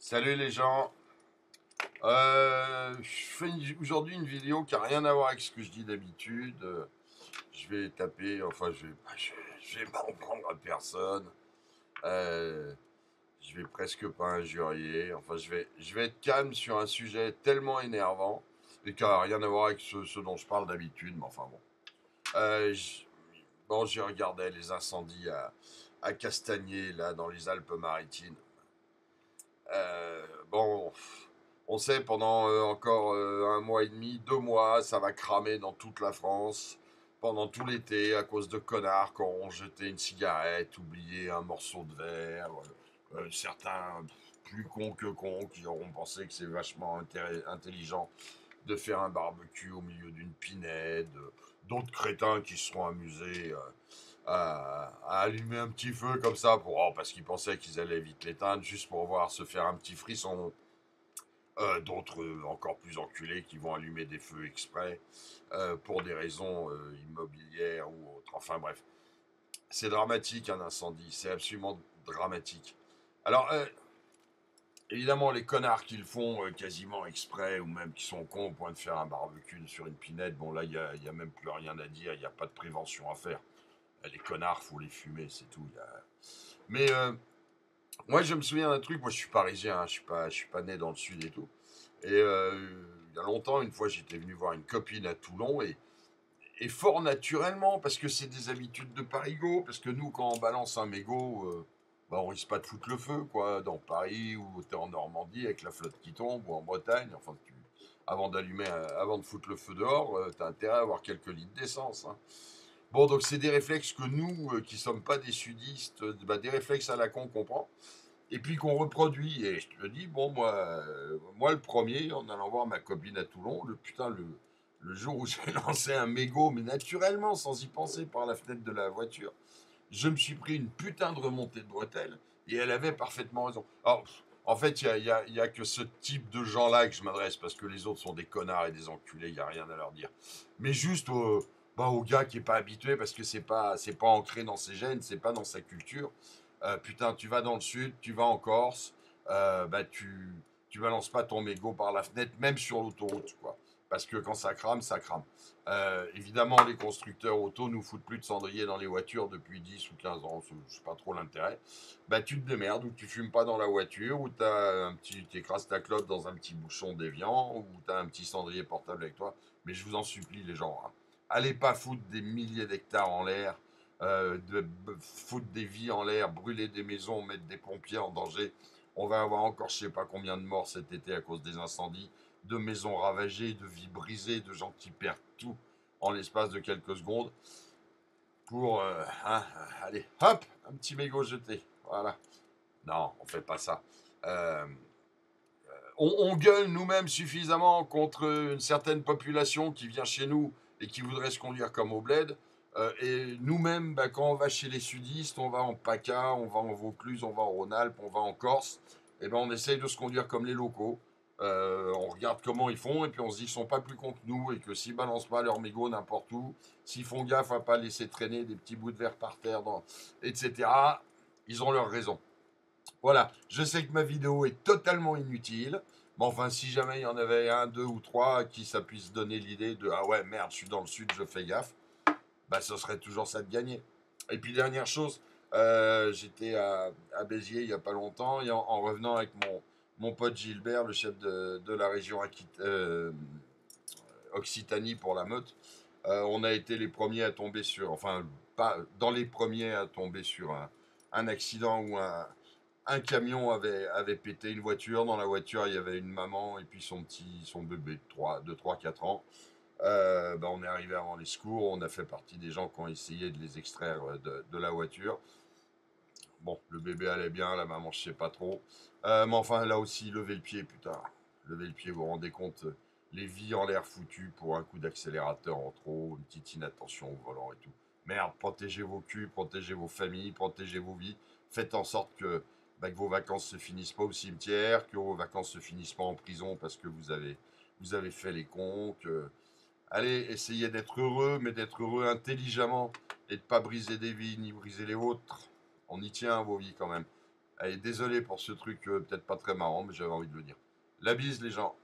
Salut les gens. Je fais aujourd'hui une vidéo qui a rien à voir avec ce que je dis d'habitude. Je vais taper, enfin je vais m'en prendre à personne. Euh, je vais presque pas injurier. Enfin je vais être calme sur un sujet tellement énervant et qui a rien à voir avec ce dont je parle d'habitude. Mais enfin bon. Euh, j- bon, j'ai regardé les incendies à Castagnier là dans les Alpes-Maritimes. Bon, on sait pendant encore un mois et demi, 2 mois, ça va cramer dans toute la France pendant tout l'été à cause de connards qui auront jeté une cigarette, oublié un morceau de verre, certains plus cons que cons qui auront pensé que c'est vachement intelligent de faire un barbecue au milieu d'une pinède, d'autres crétins qui se seront amusés à allumer un petit feu comme ça parce qu'ils pensaient qu'ils allaient vite l'éteindre juste pour voir se faire un petit frisson. D'autres encore plus enculés qui vont allumer des feux exprès pour des raisons immobilières ou autres. Enfin bref, c'est dramatique un incendie, c'est absolument dramatique. Alors évidemment les connards qui le font quasiment exprès ou même qui sont cons au point de faire un barbecue sur une pinette, bon là y a même plus rien à dire, il n'y a pas de prévention à faire. Les connards, faut les fumer, c'est tout. Mais moi je me souviens d'un truc, moi je suis parisien, hein, je suis pas né dans le sud et tout. Et il y a longtemps, une fois, j'étais venu voir une copine à Toulon et fort naturellement, parce que c'est des habitudes de parigot, parce que nous, quand on balance un mégot, bah, on risque pas de foutre le feu, quoi, dans Paris ou t'es en Normandie avec la flotte qui tombe ou en Bretagne. Enfin, avant de foutre le feu dehors, t'as intérêt à avoir quelques litres d'essence, hein. Bon, donc c'est des réflexes que nous, qui sommes pas des sudistes, bah, des réflexes à la con qu'on prend et puis qu'on reproduit. Et je te dis, bon, moi le premier, en allant voir ma copine à Toulon, le jour où j'ai lancé un mégot, mais naturellement, sans y penser, par la fenêtre de la voiture, je me suis pris une putain de remontée de bretelles, et elle avait parfaitement raison. Alors, en fait, il y a que ce type de gens-là que je m'adresse, parce que les autres sont des connards et des enculés, il n'y a rien à leur dire. Mais juste au gars qui est pas habitué, parce que c'est pas ancré dans ses gènes, c'est pas dans sa culture. Putain, tu vas dans le sud, tu vas en Corse, bah tu balances pas ton mégot par la fenêtre, même sur l'autoroute, quoi. Parce que quand ça crame, ça crame. Évidemment, les constructeurs auto nous foutent plus de cendrier dans les voitures depuis 10 ou 15 ans, c'est pas trop l'intérêt. Bah, tu te démerdes, ou tu fumes pas dans la voiture, ou tu écrases ta clope dans un petit bouchon déviant, ou t'as un petit cendrier portable avec toi. Mais je vous en supplie, les gens, hein. Allez pas foutre des milliers d'hectares en l'air, foutre des vies en l'air, brûler des maisons, mettre des pompiers en danger. On va avoir encore je sais pas combien de morts cet été à cause des incendies, de maisons ravagées, de vies brisées, de gens qui perdent tout en l'espace de quelques secondes pour, allez, hop, un petit mégot jeté. Voilà. Non, on fait pas ça. Euh, on gueule nous-mêmes suffisamment contre une certaine population qui vient chez nous et qui voudrait se conduire comme au bled. Et nous-mêmes, bah, quand on va chez les sudistes, on va en PACA, on va en Vaucluse, on va en Rhône-Alpes, on va en Corse, et ben on essaye de se conduire comme les locaux. On regarde comment ils font et puis on se dit qu'ils sont pas plus cons que nous et que s'ils balancent pas leur mégot n'importe où, s'ils font gaffe à pas laisser traîner des petits bouts de verre par terre, etc., ils ont leur raison. Voilà, je sais que ma vidéo est totalement inutile, mais enfin, si jamais il y en avait un, deux ou trois à qui ça puisse donner l'idée de ah ouais, merde, je suis dans le sud, je fais gaffe, bah ce serait toujours ça de gagner. Et puis, dernière chose, j'étais à Béziers il y a pas longtemps, et en revenant avec mon pote Gilbert, le chef de la région Occitanie pour la meute, on a été les premiers à tomber sur, enfin, pas dans les premiers à tomber sur un accident où un camion avait pété une voiture. Dans la voiture, il y avait une maman et puis son bébé de 3 4 ans. Bah, on est arrivé avant les secours. On a fait partie des gens qui ont essayé de les extraire de la voiture. Bon, le bébé allait bien, la maman, je sais pas trop. Mais enfin, là aussi, levez le pied, putain. Levez le pied, vous vous rendez compte, les vies en l'air foutues pour un coup d'accélérateur en trop, une petite inattention au volant et tout. Merde, protégez vos culs, protégez vos familles, protégez vos vies. Faites en sorte que, bah, que vos vacances se finissent pas au cimetière, que vos vacances se finissent pas en prison parce que vous avez fait les cons. Allez, essayez d'être heureux, mais d'être heureux intelligemment et de pas briser des vies ni briser les vôtres. On y tient à vos vies quand même. Allez, désolé pour ce truc peut-être pas très marrant, mais j'avais envie de le dire. La bise, les gens.